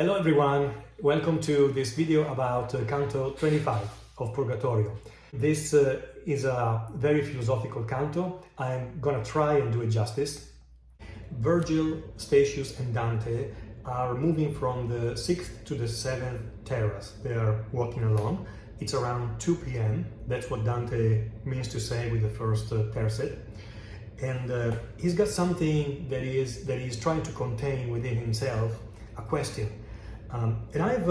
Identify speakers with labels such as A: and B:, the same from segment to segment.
A: Hello everyone, welcome to this video about Canto 25 of Purgatorio. This is a very philosophical canto. I'm gonna try and do it justice. Virgil, Statius and Dante are moving from the 6th to the 7th terrace. They are walking along. It's around 2 p.m. That's what Dante means to say with the first terce. And he's got something that he's trying to contain within himself, a question. And I've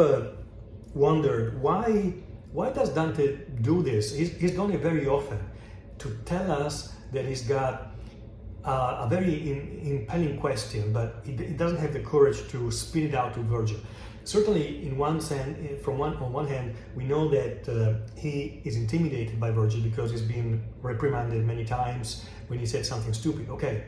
A: wondered why does Dante do this? He's done it very often to tell us that he's got a very impelling question, but he doesn't have the courage to spit it out to Virgil. Certainly, in one sense, on one hand, we know that he is intimidated by Virgil because he's been reprimanded many times when he said something stupid. Okay,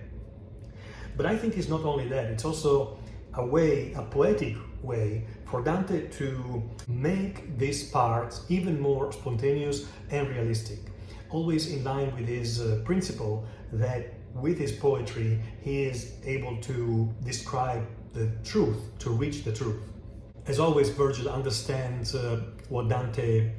A: but I think it's not only that; it's also a poetic way for Dante to make these parts even more spontaneous and realistic, always in line with his principle that with his poetry he is able to describe the truth, to reach the truth. As always, Virgil understands what Dante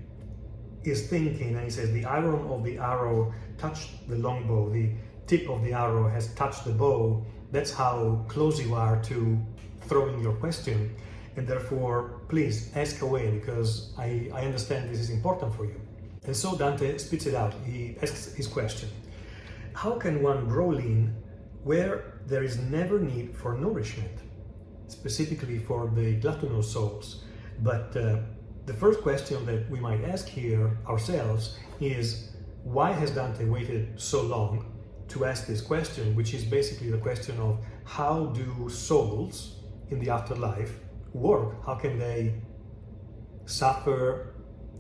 A: is thinking, and he says, the iron of the arrow touched the longbow, the tip of the arrow has touched the bow. That's how close you are to throwing your question, and therefore please ask away, because I understand this is important for you. And so Dante spits it out. He asks his question: how can one grow lean where there is never need for nourishment, specifically for the gluttonous souls? But the first question that we might ask here ourselves is, why has Dante waited so long to ask this question, which is basically the question of how do souls in the afterlife work? How can they suffer,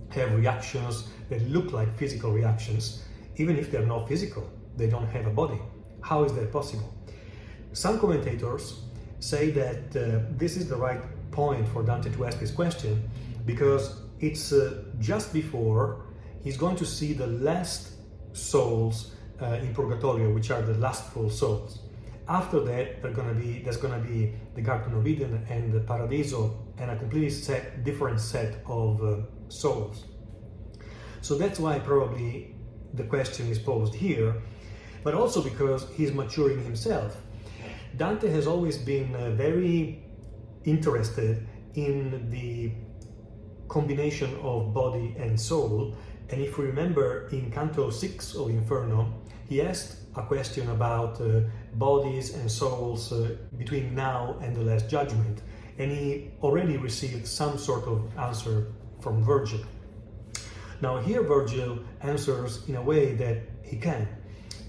A: have reactions that look like physical reactions, even if they're not physical? They don't have a body. How is that possible? Some commentators say that this is the right point for Dante to ask this question because it's just before he's going to see the last souls in Purgatorio, which are the lustful souls. After that, there's going to be the Garden of Eden and the Paradiso, and a completely different set of souls. So that's why probably the question is posed here, but also because he's maturing himself. Dante has always been very interested in the combination of body and soul, and if we remember in Canto 6 of Inferno, he asked a question about bodies and souls between now and the Last Judgment, and he already received some sort of answer from Virgil. Now here Virgil answers in a way that he can,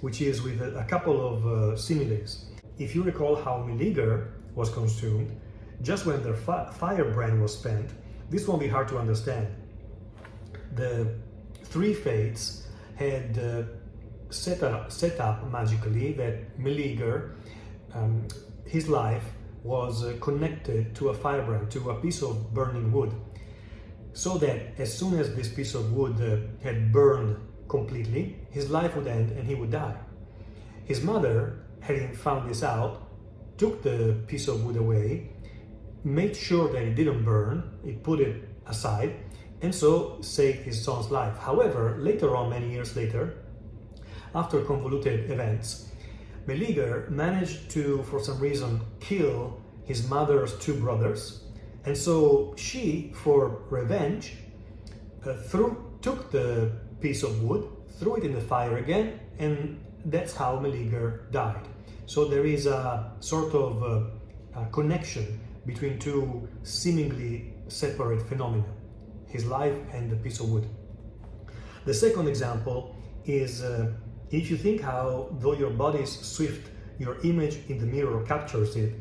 A: which is with a couple of similes. If you recall how Meleager was consumed, just when their firebrand was spent, this won't be hard to understand. The three fates had set up magically that Meleager, his life was connected to a firebrand, to a piece of burning wood, so that as soon as this piece of wood had burned completely, his life would end and he would die. His mother, having found this out, took the piece of wood away, made sure that it didn't burn, it put it aside, and so saved his son's life. However, later on, many years later, after convoluted events, Meleager managed to, for some reason, kill his mother's two brothers, and so she, for revenge, took the piece of wood, threw it in the fire again, and that's how Meleager died. So there is a sort of a connection between two seemingly separate phenomena, his life and the piece of wood. The second example is if you think how, though your body is swift, your image in the mirror captures it,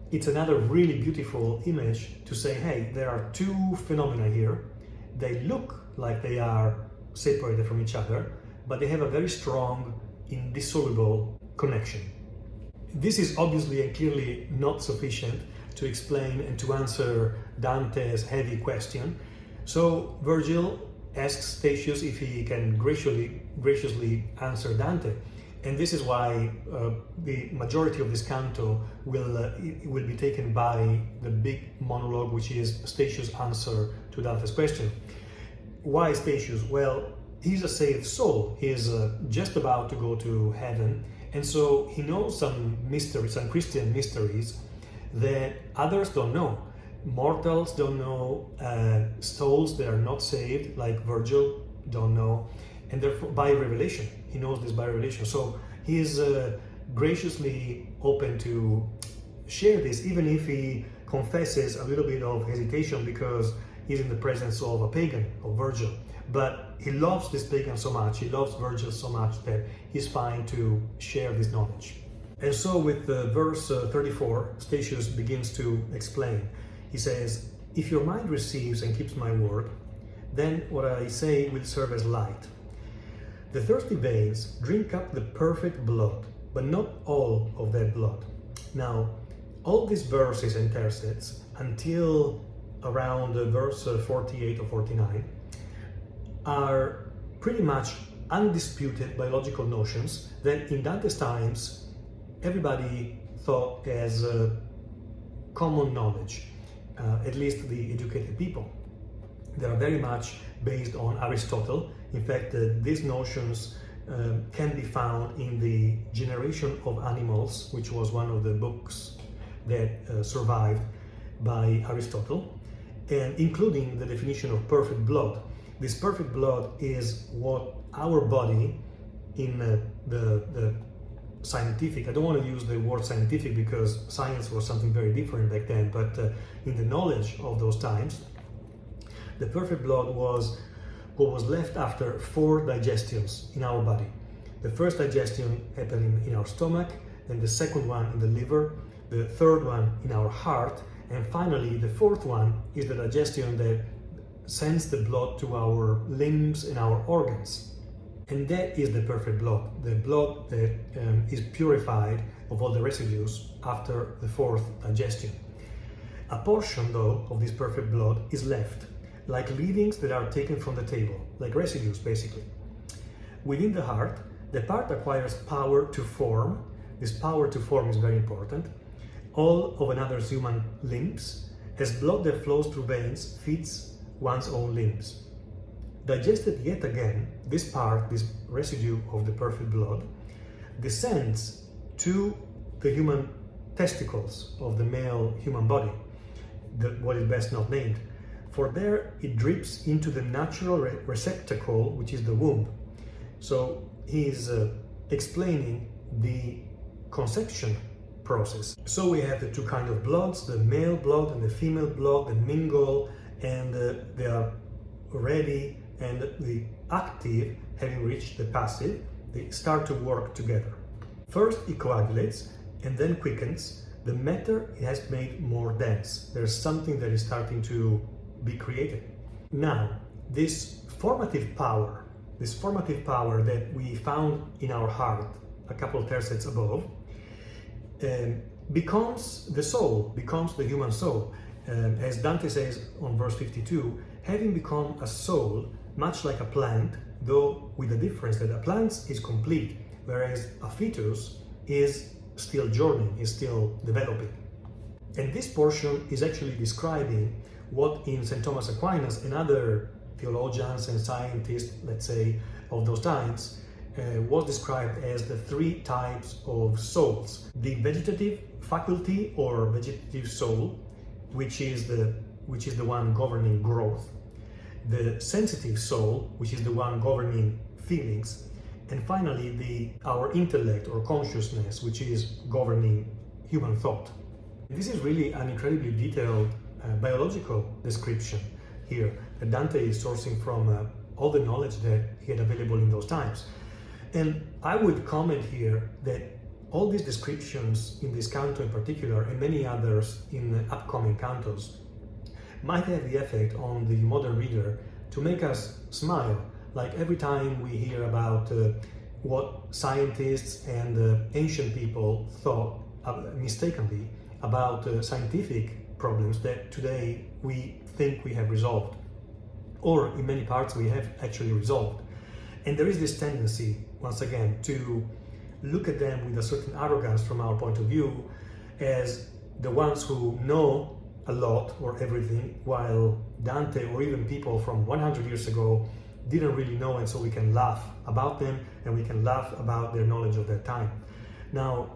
A: it's another really beautiful image to say, hey, there are two phenomena here. They look like they are separated from each other, but they have a very strong, indissoluble connection. This is obviously and clearly not sufficient to explain and to answer Dante's heavy question. So Virgil asks Statius if he can graciously answer Dante. And this is why the majority of this canto will be taken by the big monologue, which is Statius' answer to Dantes Question. Why Statius? Well, he's a saved soul. He's just about to go to heaven, and so he knows some mysteries, some Christian mysteries that others don't know. Mortals don't know, souls that are not saved, like Virgil, don't know, and therefore by revelation, he knows this by revelation. So he is graciously open to share this, even if he confesses a little bit of hesitation because he's in the presence of a pagan, of Virgil. But he loves this pagan so much, he loves Virgil so much that he's fine to share this knowledge. And so with verse 34, Statius begins to explain. He says, "If your mind receives and keeps my word, then what I say will serve as light. The thirsty veins drink up the perfect blood, but not all of that blood." Now, all these verses and tercets, until around verse 48 or 49, are pretty much undisputed biological notions that in Dante's times everybody thought as common knowledge. At least the educated people. They are very much based on Aristotle. In fact, these notions can be found in the Generation of Animals, which was one of the books that survived by Aristotle, and including the definition of perfect blood. This perfect blood is what our body in the scientific, I don't want to use the word scientific because science was something very different back then, but in the knowledge of those times, the perfect blood was what was left after 4 digestions in our body. The first digestion happened in our stomach, then the second one in the liver, the third one in our heart, and finally the fourth one is the digestion that sends the blood to our limbs and our organs. And that is the perfect blood, the blood that is purified of all the residues after the 4th digestion. A portion, though, of this perfect blood is left, like leavings that are taken from the table, like residues, basically. Within the heart, the part acquires power to form. This power to form is very important. All of another's human limbs, as blood that flows through veins feeds one's own limbs. Digested yet again, this part, this residue of the perfect blood, descends to the human testicles of the male human body, what is best not named. For there it drips into the natural receptacle, which is the womb. So he is explaining the conception process. So we have the 2 kinds of bloods, the male blood and the female blood, that mingle, and they are ready, and the active, having reached the passive, they start to work together. First it coagulates and then quickens. The matter it has made more dense. There's something that is starting to be created. Now, this formative power that we found in our heart a couple of tercets above, becomes the soul, becomes the human soul. As Dante says on verse 52, having become a soul, much like a plant, though with the difference that a plant is complete, whereas a fetus is still journeying, is still developing. And this portion is actually describing what in St. Thomas Aquinas and other theologians and scientists, let's say, of those times, was described as the 3 types of souls. The vegetative faculty or vegetative soul, which is the one governing growth. The sensitive soul, which is the one governing feelings, and finally our intellect or consciousness, which is governing human thought. This is really an incredibly detailed biological description here that Dante is sourcing from all the knowledge that he had available in those times. And I would comment here that all these descriptions in this canto in particular, and many others in the upcoming cantos, might have the effect on the modern reader to make us smile, like every time we hear about what scientists and ancient people thought mistakenly about scientific problems that today we think we have resolved, or in many parts we have actually resolved. And there is this tendency, once again, to look at them with a certain arrogance from our point of view as the ones who know a lot or everything, while Dante or even people from 100 years ago didn't really know, and so we can laugh about them and we can laugh about their knowledge of their time. Now,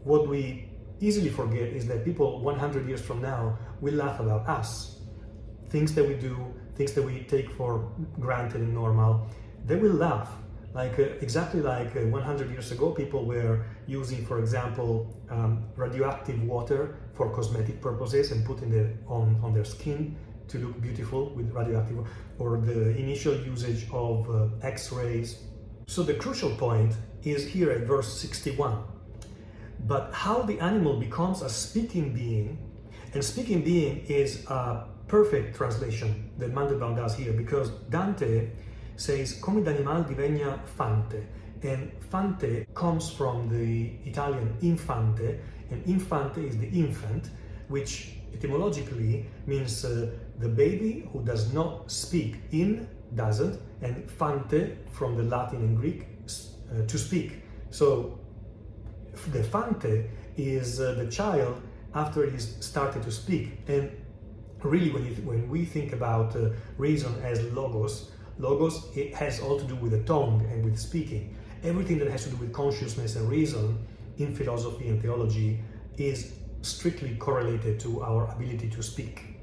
A: what we easily forget is that people 100 years from now will laugh about us. Things that we do, things that we take for granted and normal, they will laugh. Exactly like 100 years ago, people were using, for example, radioactive water for cosmetic purposes and putting it on their skin to look beautiful with radioactive, or the initial usage of X-rays. So the crucial point is here at verse 61. But how the animal becomes a speaking being, and speaking being is a perfect translation that Mandelbaum does here, because Dante says come d'animal diventa fante, and fante comes from the Italian infante, and infante is the infant, which etymologically means the baby who does not speak. In doesn't, and fante from the Latin and Greek, to speak. So the fante is the child after he's started to speak. And really, when we think about reason as logos, it has all to do with the tongue and with speaking. Everything that has to do with consciousness and reason in philosophy and theology is strictly correlated to our ability to speak.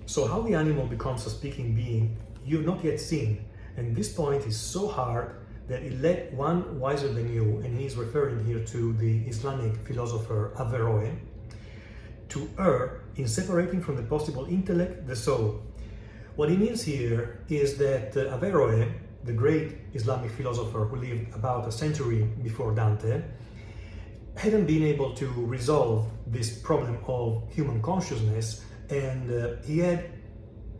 A: So how the animal becomes a speaking being, you've not yet seen. And this point is so hard that it led one wiser than you, and he's referring here to the Islamic philosopher Averroes, to err in separating from the possible intellect the soul. What he means here is that Averroes, the great Islamic philosopher who lived about a century before Dante, hadn't been able to resolve this problem of human consciousness, and he had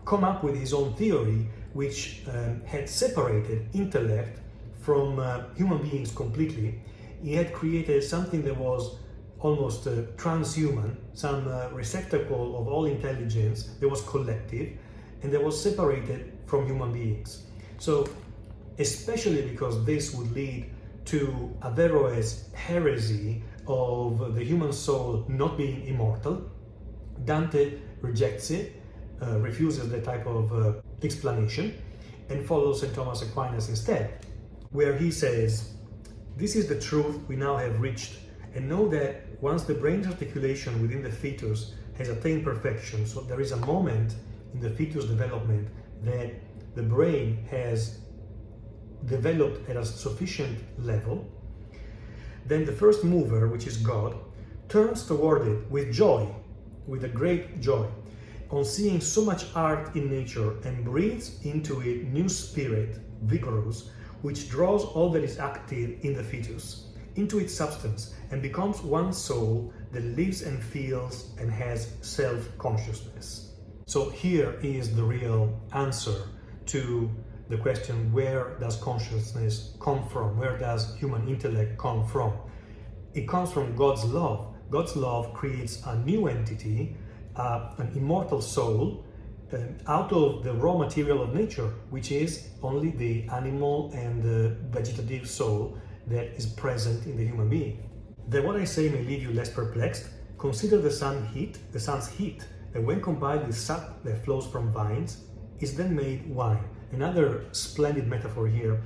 A: come up with his own theory which had separated intellect from human beings completely. He had created something that was almost transhuman, some receptacle of all intelligence that was collective and that was separated from human beings. So, especially because this would lead to Averroes' heresy of the human soul not being immortal, Dante rejects it, refuses that type of explanation, and follows St. Thomas Aquinas instead, where he says, "This is the truth we now have reached, and know that once the brain's articulation within the fetus has attained perfection, so there is a moment in the fetus development that the brain has developed at a sufficient level, then the first mover, which is God, turns toward it with joy, with a great joy, on seeing so much art in nature, and breathes into it new spirit, vigorous, which draws all that is active in the fetus into its substance, and becomes one soul that lives and feels and has self-consciousness." So here is the real answer to the question, where does consciousness come from? Where does human intellect come from? It comes from God's love. God's love creates a new entity, an immortal soul, out of the raw material of nature, which is only the animal and the vegetative soul that is present in the human being. That what I say may leave you less perplexed, consider the sun's heat, that when combined with sap that flows from vines, is then made wine. Another splendid metaphor here.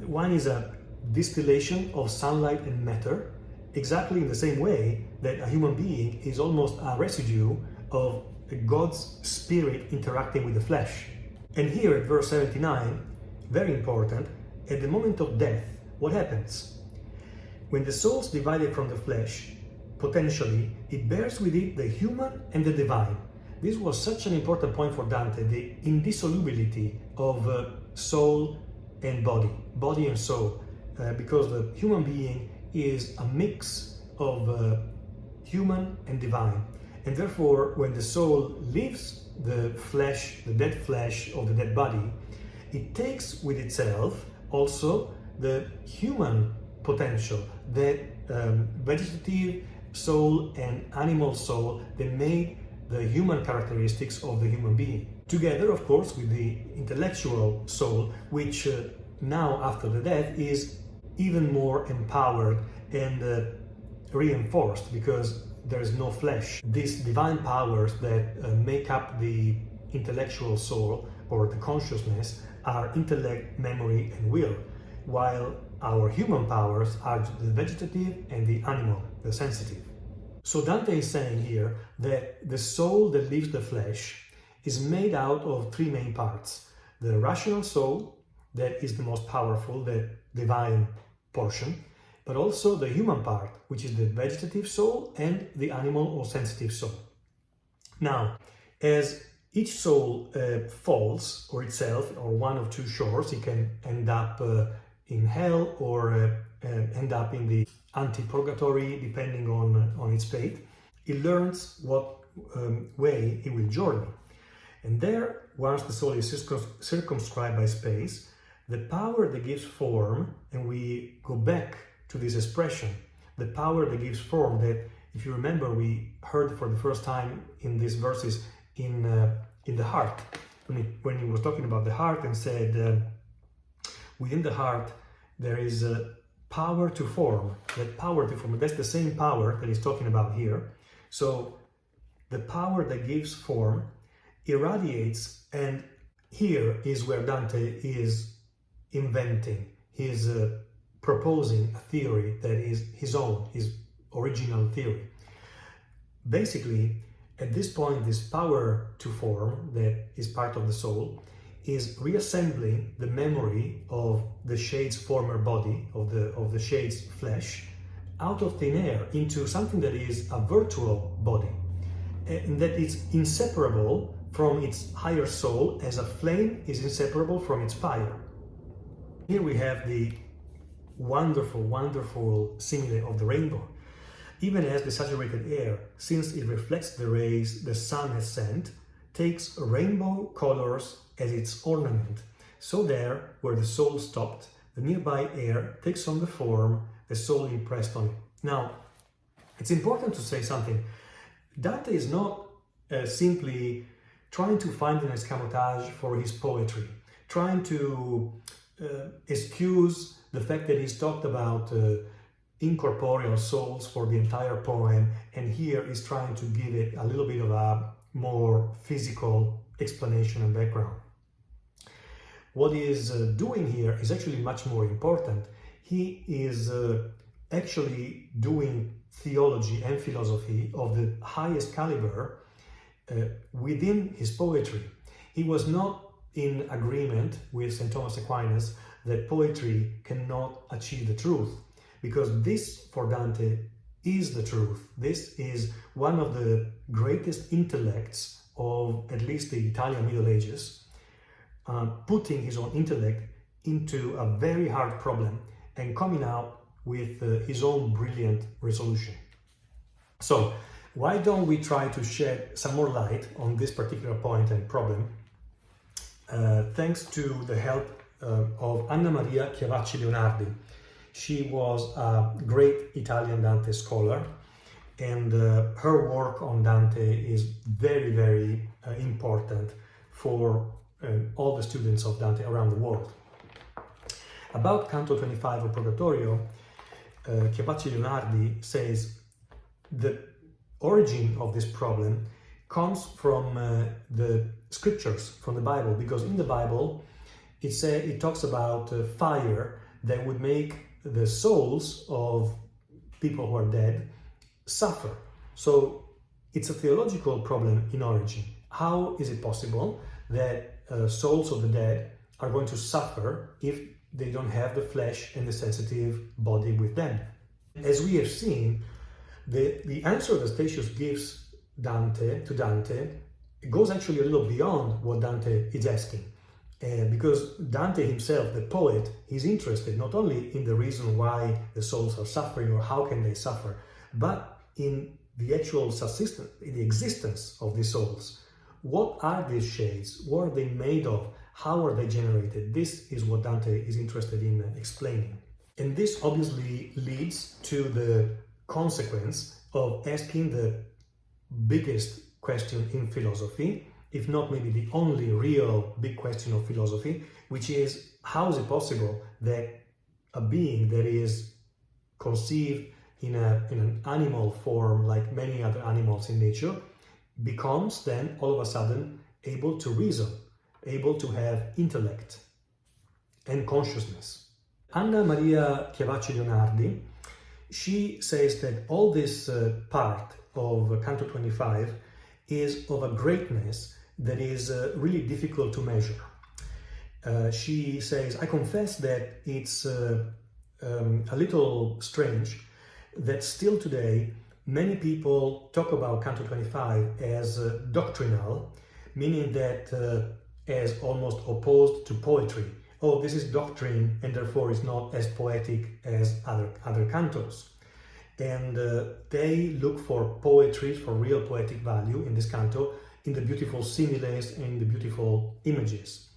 A: Wine is a distillation of sunlight and matter, exactly in the same way that a human being is almost a residue of God's spirit interacting with the flesh. And here at verse 79, very important, at the moment of death, what happens? When the soul's divided from the flesh, potentially, it bears with it the human and the divine. This was such an important point for Dante, the indissolubility of soul and body and soul, because the human being is a mix of human and divine. And therefore, when the soul leaves the flesh, the dead flesh of the dead body, it takes with itself also the human potential, that vegetative soul and animal soul that made the human characteristics of the human being. Together, of course, with the intellectual soul, which now, after the death, is even more empowered and reinforced, because there is no flesh. These divine powers that make up the intellectual soul or the consciousness are intellect, memory, and will, while our human powers are the vegetative and the animal, the sensitive. So Dante is saying here that the soul that leaves the flesh is made out of three main parts: the rational soul, that is the most powerful, the divine portion, but also the human part, which is the vegetative soul, and the animal or sensitive soul. Now, as each soul falls, or itself, or one of two shores, it can end up in hell or end up in the anti-purgatory, depending on its fate. It learns what way it will journey. And there, once the soul is circumscribed by space, the power that gives form, and we go back to this expression, the power that gives form, that, if you remember, we heard for the first time in these verses in the heart, when he was talking about the heart and said, within the heart there is a power to form. That power to form, that's the same power that he's talking about here. So the power that gives form irradiates, and here is where Dante is inventing, he's proposing a theory that is his own, his original theory. Basically, at this point, this power to form that is part of the soul is reassembling the memory of the shade's former body, of the shade's flesh, out of thin air into something that is a virtual body, and that is inseparable from its higher soul, as a flame is inseparable from its fire. Here we have the wonderful, wonderful simile of the rainbow. Even as the saturated air, since it reflects the rays the sun has sent, takes rainbow colors as its ornament, so there, where the soul stopped, the nearby air takes on the form the soul impressed on it. Now, it's important to say something. Dante is not simply trying to find an escamotage for his poetry, trying to excuse the fact that he's talked about incorporeal souls for the entire poem, and here he's trying to give it a little bit of a more physical explanation and background. What he is doing here is actually much more important. He is actually doing theology and philosophy of the highest caliber within his poetry. He was not in agreement with St. Thomas Aquinas that poetry cannot achieve the truth, because this, for Dante, is the truth. This is one of the greatest intellects of at least the Italian Middle Ages, putting his own intellect into a very hard problem and coming out with his own brilliant resolution. So, why don't we try to shed some more light on this particular point and problem, thanks to the help of Maria Leonardi. She was a great Italian Dante scholar, and her work on Dante is very, very important for all the students of Dante around the world. About Canto 25 of Purgatorio, Leonardi says the origin of this problem comes from the scriptures, from the Bible, because in the Bible it talks about fire that would make the souls of people who are dead suffer. So it's a theological problem in origin. How is it possible that souls of the dead are going to suffer if they don't have the flesh and the sensitive body with them? As we have seen, the answer that Statius gives to Dante goes actually a little beyond what Dante is asking. Because Dante himself, the poet, is interested not only in the reason why the souls are suffering or how can they suffer, but in the actual subsistence, in the existence of these souls. What are these shades? What are they made of? How are they generated? This is what Dante is interested in explaining. And this obviously leads to the consequence of asking the biggest question in philosophy, if not maybe the only real big question of philosophy, which is, how is it possible that a being that is conceived in an animal form like many other animals in nature becomes then all of a sudden able to reason, able to have intellect and consciousness. Maria Leonardi, she says that all this part of Canto 25 is of a greatness that is really difficult to measure. She says, I confess that it's a little strange that still today many people talk about Canto 25 as doctrinal, meaning that as almost opposed to poetry. Oh, this is doctrine and therefore it's not as poetic as other cantos. And they look for poetry, for real poetic value in this canto, in the beautiful similes and in the beautiful images.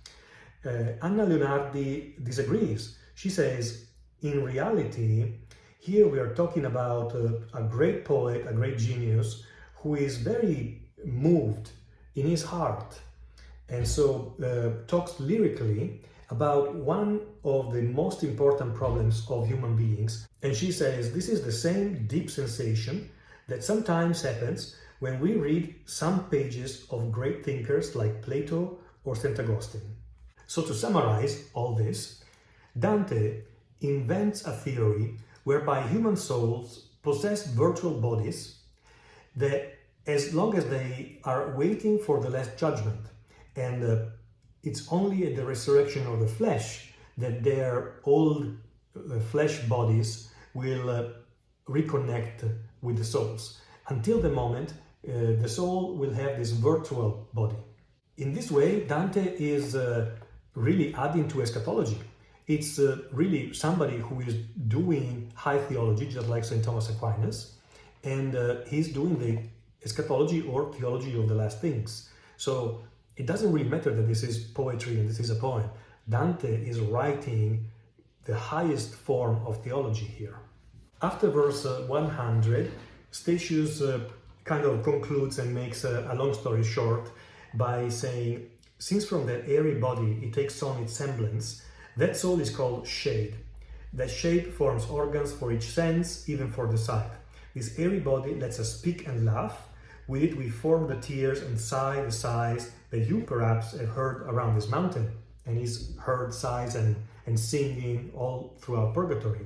A: Anna Leonardi disagrees. She says, in reality, here we are talking about a great poet, a great genius, who is very moved in his heart, and so talks lyrically about one of the most important problems of human beings. And she says this is the same deep sensation that sometimes happens when we read some pages of great thinkers like Plato or St. Augustine. So to summarize all this, Dante invents a theory whereby human souls possess virtual bodies that, as long as they are waiting for the last judgment, and it's only at the resurrection of the flesh that their old flesh bodies will reconnect with the souls. Until the moment, the soul will have this virtual body. In this way, Dante is really adding to eschatology. It's really somebody who is doing high theology, just like St. Thomas Aquinas, and he's doing the eschatology or theology of the last things. So it doesn't really matter that this is poetry and this is a poem. Dante is writing the highest form of theology here. After verse 100, Statius kind of concludes and makes a long story short by saying, since from that airy body it takes on its semblance, that soul is called shade. That shade forms organs for each sense, even for the sight. This airy body lets us speak and laugh. With it we form the tears and sigh the sighs that you perhaps have heard around this mountain. And he's heard sighs and singing all throughout Purgatory.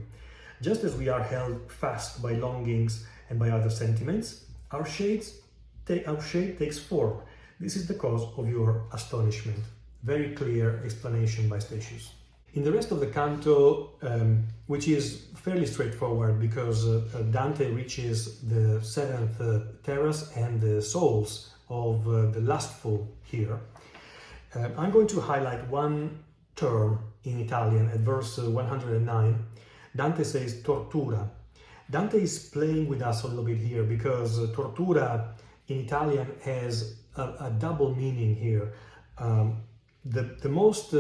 A: Just as we are held fast by longings and by other sentiments, our shade takes form. This is the cause of your astonishment. Very clear explanation by Statius. In the rest of the canto, which is fairly straightforward because Dante reaches the seventh terrace and the souls of the lustful here, I'm going to highlight one term in Italian at verse 109. Dante says tortura. Dante is playing with us a little bit here because tortura in Italian has a double meaning here. The most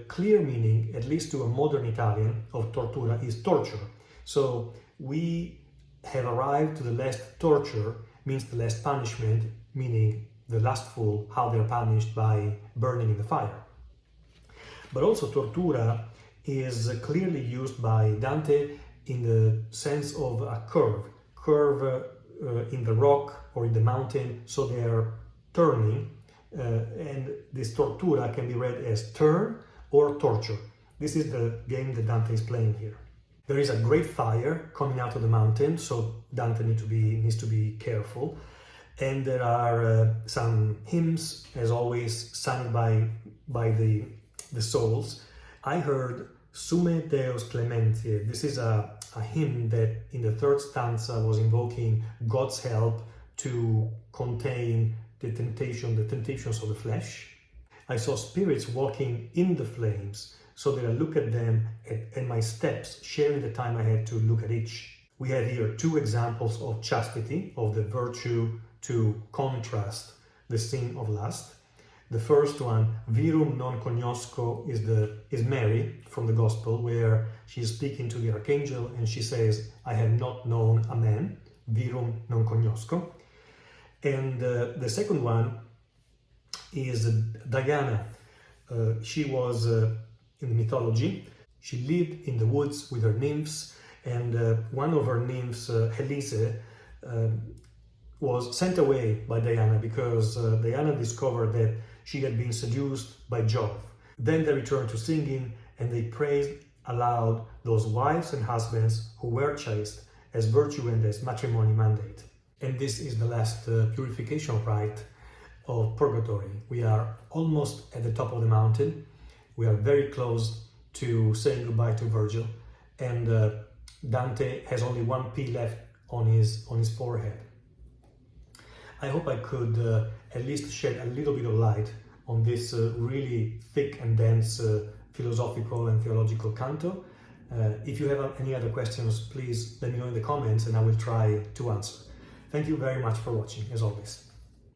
A: clear meaning, at least to a modern Italian, of tortura is torture. So we have arrived to the last torture, means the last punishment, meaning the lustful, how they're punished by burning in the fire. But also tortura is clearly used by Dante in the sense of a curve in the rock or in the mountain, so they are turning. And this tortura can be read as turn or torture. This is the game that Dante is playing here. There is a great fire coming out of the mountain, so Dante needs to be careful. And there are some hymns, as always, sung by the souls. I heard Sume Deus Clementiae. This is a hymn that in the third stanza was invoking God's help to contain the temptations of the flesh. I saw spirits walking in the flames, so that I look at them and my steps, sharing the time I had to look at each. We have here two examples of chastity, of the virtue to contrast the sin of lust. The first one, Virum non cognosco, is Mary from the Gospel, where she is speaking to the archangel and she says, I have not known a man, Virum non cognosco. And the second one is Diana. She was, in the mythology, She lived in the woods with her nymphs, and one of her nymphs, Elise, was sent away by Diana because Diana discovered that she had been seduced by Jove. Then they returned to singing, and they praised aloud those wives and husbands who were chaste as virtue and as matrimony mandate. And this is the last purification rite of Purgatory. We are almost at the top of the mountain. We are very close to saying goodbye to Virgil, and Dante has only one P left on his forehead. I hope I could at least shed a little bit of light on this really thick and dense philosophical and theological canto. If you have any other questions, please let me know in the comments and I will try to answer. Thank you very much for watching, as always.